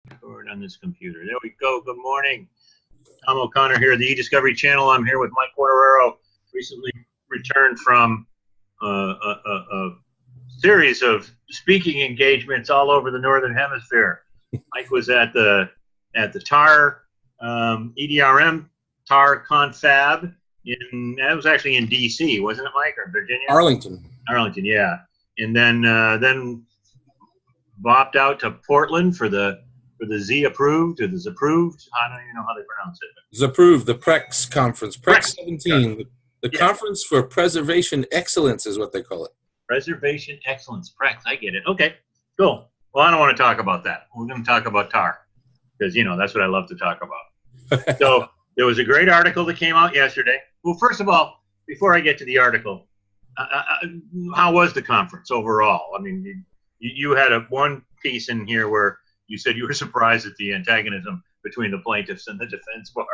Record on this computer. There we go. Good morning. Tom O'Connor here, the eDiscovery channel. I'm here with Mike Quartararo, recently returned from a series of speaking engagements all over the Northern Hemisphere. Mike was at the TAR, EDRM TAR Confab. That was actually in D.C., wasn't it, Mike, or Virginia? Arlington, yeah. And then bopped out to Portland for the Z approved or the Zapproved. I don't even know how they pronounce it. Zapproved, the PREX conference. PREX 17, the Conference for Preservation Excellence is what they call it. Preservation Excellence, PREX. I get it. Okay, cool. Well, I don't want to talk about that. We're going to talk about TAR because, that's what I love to talk about. So there was a great article that came out yesterday. Well, first of all, before I get to the article, how was the conference overall? I mean, you had one piece in here where you said you were surprised at the antagonism between the plaintiffs and the defense bar.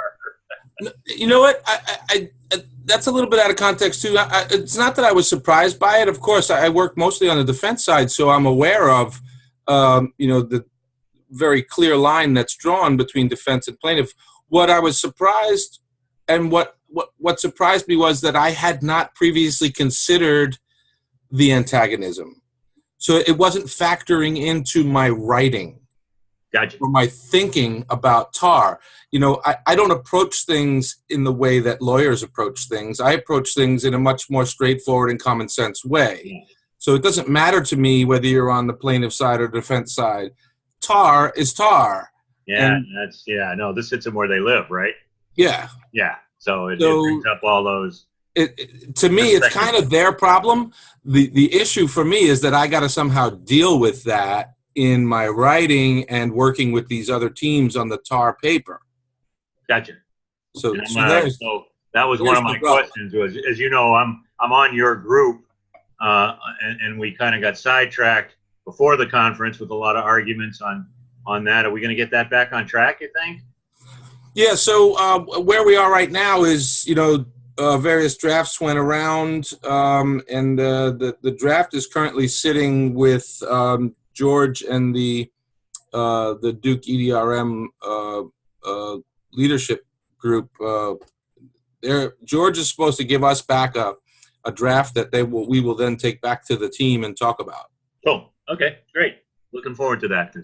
You know what? I that's a little bit out of context, too. It's not that I was surprised by it. Of course, I work mostly on the defense side, so I'm aware of, the very clear line that's drawn between defense and plaintiff. What I was surprised and what surprised me was that I had not previously considered the antagonism. So it wasn't factoring into my writing. Gotcha. Or my thinking about TAR. I don't approach things in the way that lawyers approach things. I approach things in a much more straightforward and common sense way. Yeah. So it doesn't matter to me whether you're on the plaintiff side or defense side. TAR is TAR. Yeah, this hits them where they live, right? Yeah. Yeah. So it brings up all those. To me, it's kind of their problem. The issue for me is that I got to somehow deal with that in my writing and working with these other teams on the TAR paper. Gotcha. So that was one of my questions. Was, as you know, I'm on your group, and we kind of got sidetracked before the conference with a lot of arguments on that. Are we going to get that back on track, you think? Yeah. So where we are right now is, various drafts went around, and the draft is currently sitting with George and the Duke EDRM leadership group. George is supposed to give us back a draft that we will then take back to the team and talk about. Oh, okay, great. Looking forward to that.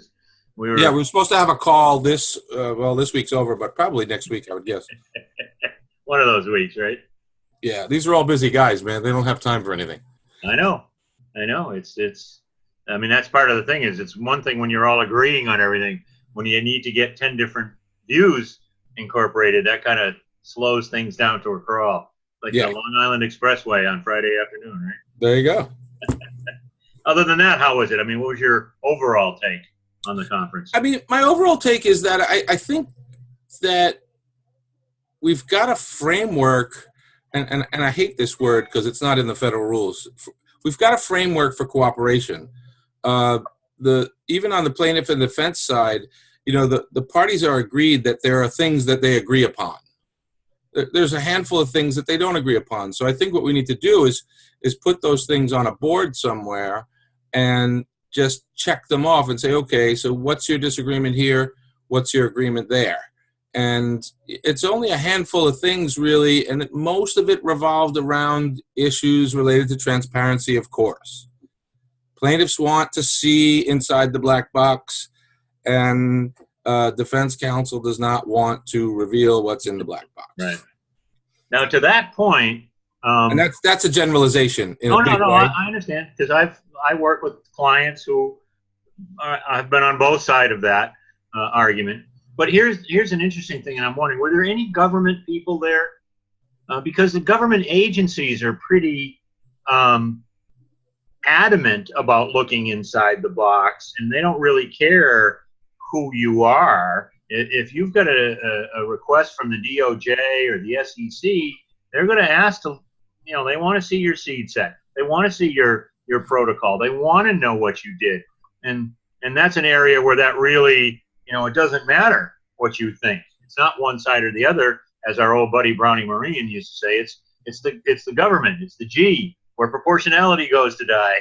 We were supposed to have a call this week's over, but probably next week, I would guess. One of those weeks, right? Yeah, these are all busy guys, man. They don't have time for anything. I know. It's. I mean, that's part of the thing. Is it's one thing when you're all agreeing on everything. When you need to get 10 different views incorporated, that kind of slows things down to a crawl, like the Long Island Expressway on Friday afternoon, right? There you go. Other than that, how was it? I mean, what was your overall take on the conference? I mean, my overall take is that I think that we've got a framework, and I hate this word because it's not in the federal rules. We've got a framework for cooperation. Even on the plaintiff and defense side, the parties are agreed that there are things that they agree upon. There's a handful of things that they don't agree upon. So I think what we need to do is put those things on a board somewhere and just check them off and say, okay, so what's your disagreement here? What's your agreement there? And it's only a handful of things, really, and most of it revolved around issues related to transparency, of course. Plaintiffs want to see inside the black box, and defense counsel does not want to reveal what's in the black box. Right. Now, to that point, and that's a generalization. No, I understand, because I work with clients who I've been on both sides of that argument. But here's an interesting thing, and I'm wondering, were there any government people there? Because the government agencies are pretty adamant about looking inside the box, and they don't really care who you are. If you've got a request from the DOJ or the SEC, they're going to ask to, they want to see your seed set. They want to see your protocol. They want to know what you did. And that's an area where that really, it doesn't matter what you think. It's not one side or the other, as our old buddy Brownie Marine used to say. It's the government. It's the G, where proportionality goes to die.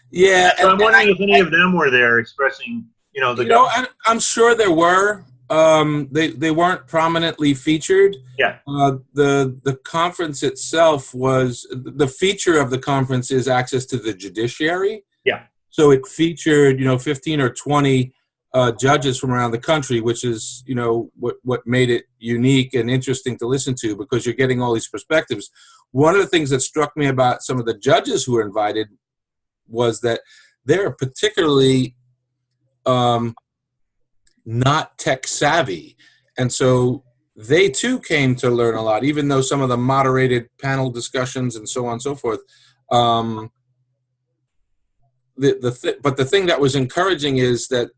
Yeah. So I'm wondering if any of them were there expressing You know, I'm sure there were. They weren't prominently featured. Yeah. The conference itself was, the feature of the conference is access to the judiciary. Yeah. So it featured, 15 or 20 judges from around the country, which is, what made it unique and interesting to listen to, because you're getting all these perspectives. One of the things that struck me about some of the judges who were invited was that they're particularly not tech savvy. And so they too came to learn a lot, even though some of the moderated panel discussions and so on and so forth. But the thing that was encouraging is that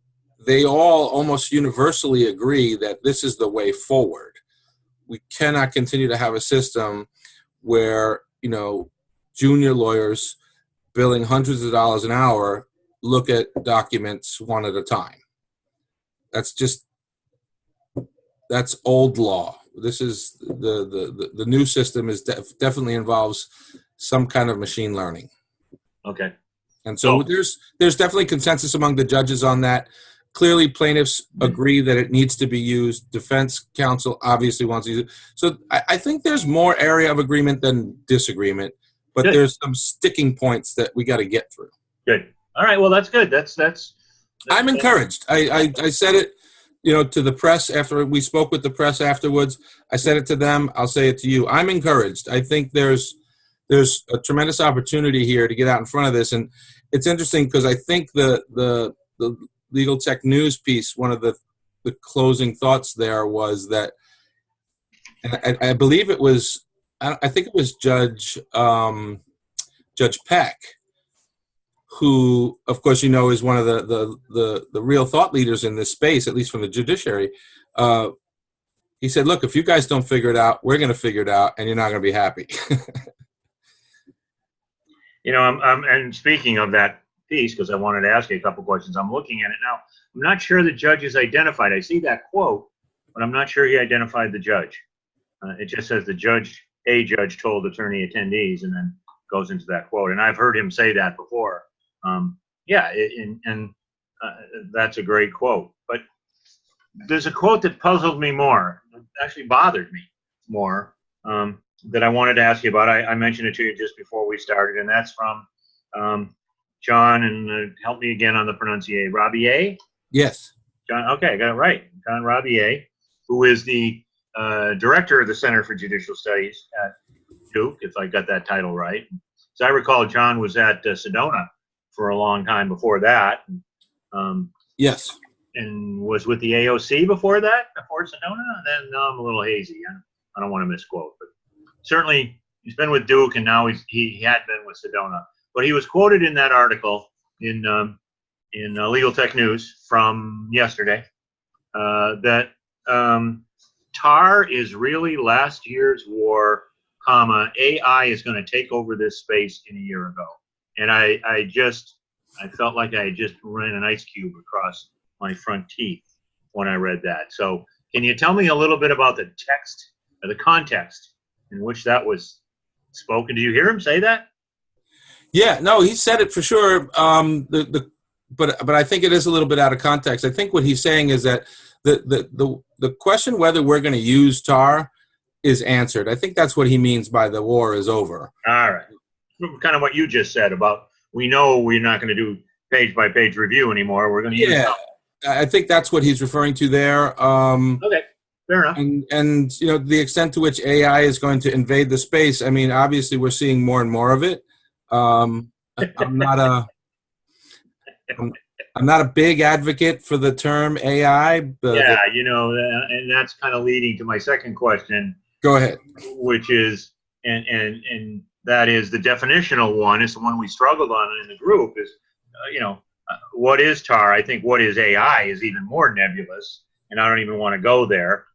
they all almost universally agree that this is the way forward. We cannot continue to have a system where, junior lawyers billing hundreds of dollars an hour look at documents one at a time. That's old law. This is the new system is definitely involves some kind of machine learning. Okay. And so there's definitely consensus among the judges on that. Clearly, plaintiffs agree that it needs to be used. Defense counsel obviously wants to use it. So I think there's more area of agreement than disagreement, but Good. There's some sticking points that we got to get through. Good. All right. Well, that's good. That's I'm encouraged. I said it, to the press after we spoke with the press afterwards. I said it to them. I'll say it to you. I'm encouraged. I think there's a tremendous opportunity here to get out in front of this. And it's interesting because I think the Legal Tech News piece, one of the closing thoughts there was that, and I believe it was, I think it was Judge Peck, who, of course, is one of the real thought leaders in this space, at least from the judiciary. He said, look, if you guys don't figure it out, we're going to figure it out, and you're not going to be happy. And speaking of that piece, because I wanted to ask you a couple questions, I'm looking at it now. I'm not sure the judge is identified. I see that quote, but I'm not sure he identified the judge. It just says a judge told attorney attendees, and then goes into that quote. And I've heard him say that before. That's a great quote. But there's a quote that puzzled me more, actually bothered me more, that I wanted to ask you about. I mentioned it to you just before we started, and that's from John, and help me again on the pronunciation. Rabier? Yes. John, okay, I got it right. John Rabier, who is the director of the Center for Judicial Studies at Duke, if I got that title right. As I recall, John was at Sedona for a long time before that. Yes. And was with the AOC before that, before Sedona? And then now I'm a little hazy. I don't want to misquote, but certainly he's been with Duke, and now he had been with Sedona. But he was quoted in that article in Legal Tech News from yesterday that TAR is really last year's war, AI is going to take over this space in a year ago. And I felt like I just ran an ice cube across my front teeth when I read that. So can you tell me a little bit about the text, or the context in which that was spoken? Did you hear him say that? Yeah, no, he said it for sure. But I think it is a little bit out of context. I think what he's saying is that the question whether we're going to use TAR is answered. I think that's what he means by the war is over. All right. Kind of what you just said about, we know we're not going to do page by page review anymore. We're going to use TAR. I think that's what he's referring to there. Okay, fair enough. And the extent to which AI is going to invade the space. I mean, obviously we're seeing more and more of it. I'm not a big advocate for the term AI. And that's kind of leading to my second question. Go ahead. Which is, and that is the definitional one. It's the one we struggled on in the group. Is what is TAR? I think what is AI is even more nebulous, and I don't even want to go there.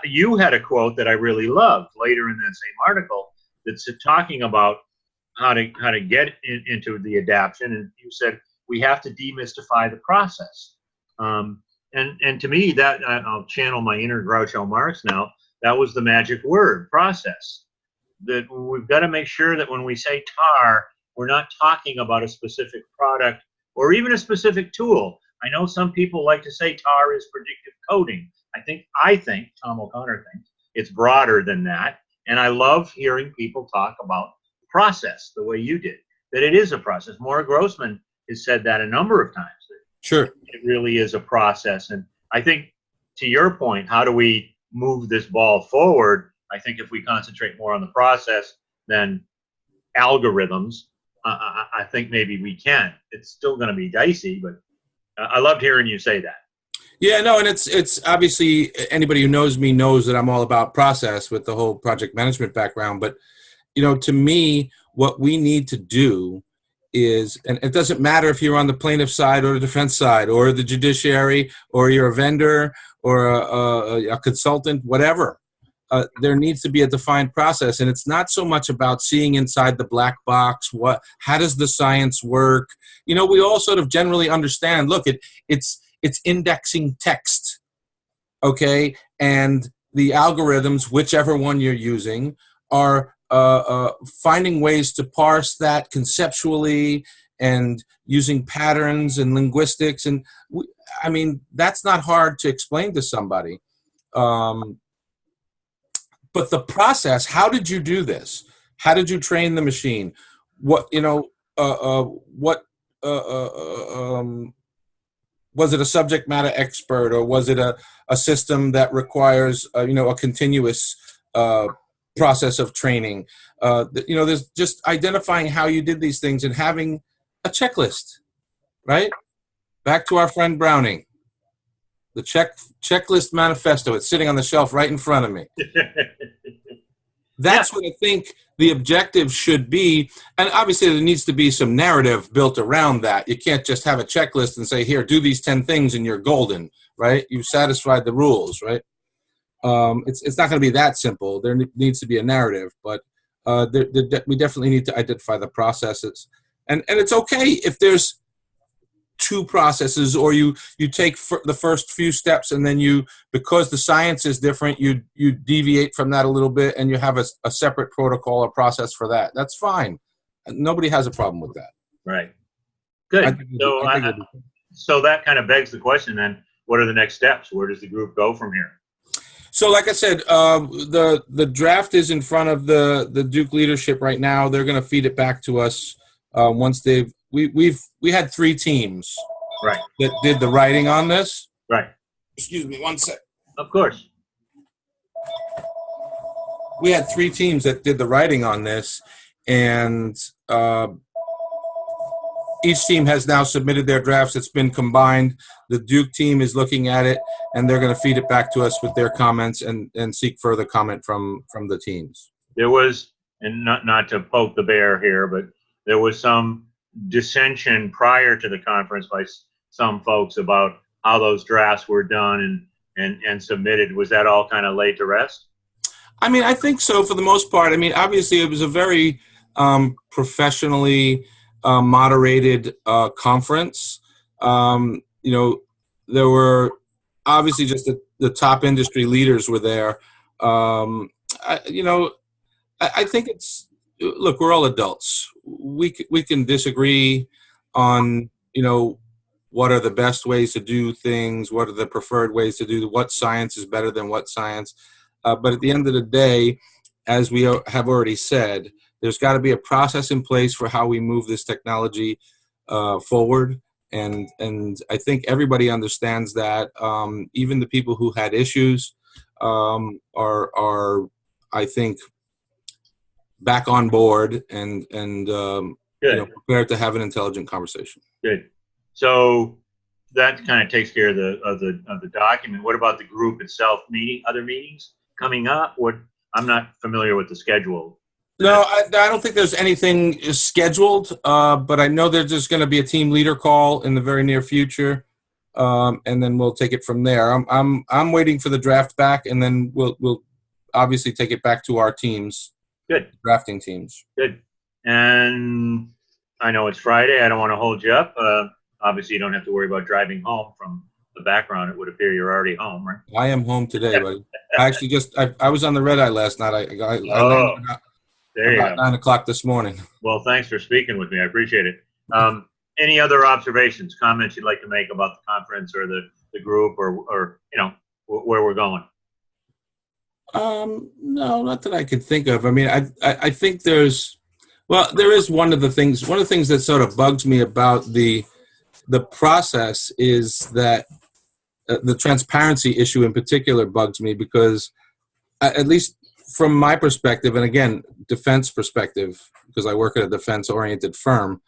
You had a quote that I really loved later in that same article that's talking about how to get into the adaption, and you said we have to demystify the process. And to me, that I'll channel my inner Groucho Marx now. That was the magic word, process. That we've got to make sure that when we say TAR, we're not talking about a specific product or even a specific tool. I know some people like to say TAR is predictive coding. I think, Tom O'Connor thinks, it's broader than that. And I love hearing people talk about process the way you did, that it is a process. Maura Grossman has said that a number of times. Sure. It really is a process. And I think, to your point, how do we move this ball forward? I think if we concentrate more on the process than algorithms, I think maybe we can. It's still going to be dicey, but I loved hearing you say that. Yeah, no, and it's obviously anybody who knows me knows that I'm all about process with the whole project management background. But, to me, what we need to do is, and it doesn't matter if you're on the plaintiff side or the defense side or the judiciary or you're a vendor or a consultant, whatever. There needs to be a defined process, and it's not so much about seeing inside the black box. How does the science work? We all sort of generally understand. Look, it's indexing text, okay, and the algorithms, whichever one you're using, are finding ways to parse that conceptually and using patterns and linguistics, and that's not hard to explain to somebody. But the process, how did you do this? How did you train the machine? Was it a subject matter expert, or was it a system that requires, a continuous process of training? There's just identifying how you did these things and having a checklist, right? Back to our friend Browning. The checklist manifesto. It's sitting on the shelf right in front of me. That's what I think the objective should be. And obviously there needs to be some narrative built around that. You can't just have a checklist and say, here, do these 10 things and you're golden, right? You've satisfied the rules, right? It's not going to be that simple. There needs to be a narrative, but we definitely need to identify the processes. And it's okay if there's two processes, or you take the first few steps and then because the science is different, you deviate from that a little bit and you have a separate protocol or process for that. That's fine. Nobody has a problem with that. Right. Good. So that kind of begs the question then, what are the next steps? Where does the group go from here? So like I said, the draft is in front of the Duke leadership right now. They're going to feed it back to us once we had 3 teams, right, that did the writing on this. Right. Excuse me, one sec. Of course. We had 3 teams that did the writing on this, and each team has now submitted their drafts. It's been combined. The Duke team is looking at it, and they're going to feed it back to us with their comments and seek further comment from the teams. There was, and not to poke the bear here, but there was some dissension prior to the conference by some folks about how those drafts were done and submitted. Was that all kind of laid to rest? I think so for the most part. Obviously it was a very professionally moderated conference. There were obviously just the top industry leaders were there. I think look, we're all adults. We can disagree on, what are the best ways to do things, what are the preferred ways to do, what science is better than what science. But at the end of the day, as we have already said, there's got to be a process in place for how we move this technology forward. And I think everybody understands that. Even the people who had issues are, I think, back on board and prepared to have an intelligent conversation. Good. So that kind of takes care of the document. What about the group itself? Other meetings coming up? I'm not familiar with the schedule. No, I don't think there's anything scheduled, but I know there's just going to be a team leader call in the very near future, and then we'll take it from there. I'm waiting for the draft back, and then we'll obviously take it back to our teams. Good. Drafting teams. Good. And I know it's Friday. I don't want to hold you up. Obviously, you don't have to worry about driving home from the background. It would appear you're already home, right? I am home today, buddy. I actually I was on the red eye last night. I landed there you about go. 9 o'clock this morning. Well, thanks for speaking with me. I appreciate it. Any other observations, comments you'd like to make about the conference or the group, or you know, where we're going? No, not that I could think of. I mean, I think there is one of the things that sort of bugs me about the process is that the transparency issue in particular bugs me, because at least from my perspective, and again, defense perspective, because I work at a defense-oriented firm,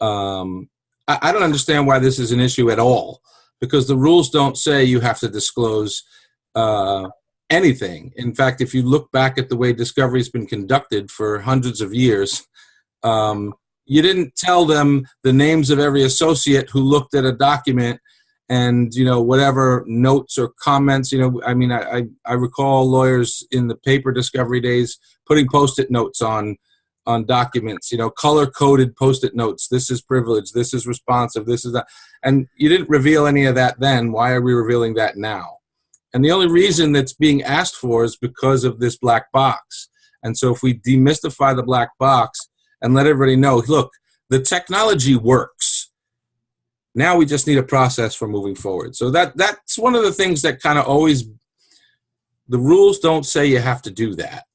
I don't understand why this is an issue at all, because the rules don't say you have to disclose anything. In fact, if you look back at the way discovery has been conducted for hundreds of years, you didn't tell them the names of every associate who looked at a document and, you know, whatever notes or comments, you know, I mean, I recall lawyers in the paper discovery days putting Post-it notes on documents, you know, color-coded Post-it notes. This is privileged. This is responsive. This is that. And you didn't reveal any of that then. Why are we revealing that now? And the only reason that's being asked for is because of this black box. And so if we demystify the black box and let everybody know, look, the technology works. Now we just need a process for moving forward. So that's one of the things that kind of always, the rules don't say you have to do that.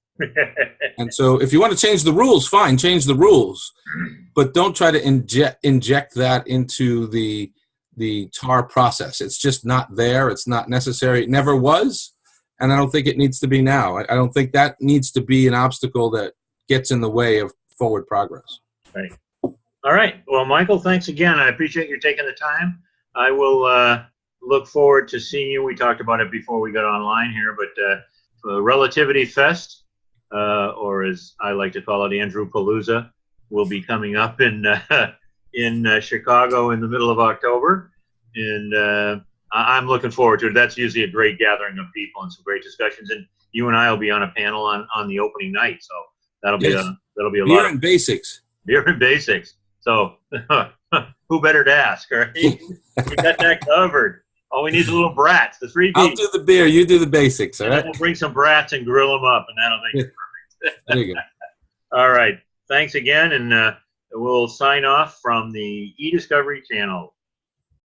And so if you want to change the rules, fine, change the rules. But don't try to inject that into the TAR process. It's just not there. It's not necessary. It never was. And I don't think it needs to be now. I don't think that needs to be an obstacle that gets in the way of forward progress. Right. All right. Well, Michael, thanks again. I appreciate you taking the time. I will look forward to seeing you. We talked about it before we got online here, but Relativity Fest, or as I like to call it, Andrew Palooza, will be coming up in Chicago in the middle of October, and I'm looking forward to it. That's usually a great gathering of people and some great discussions. And you and I will be on a panel on the opening night, so that'll be a Beer lot and basics. Beer and basics. So who better to ask, right? We got that covered. All we need is a little brats, the 3 Bs. I'll do the beer, you do the basics, all right? We'll bring some brats and grill them up, and that'll make it perfect. There you go. All right. Thanks again, and we'll sign off from the eDiscovery channel.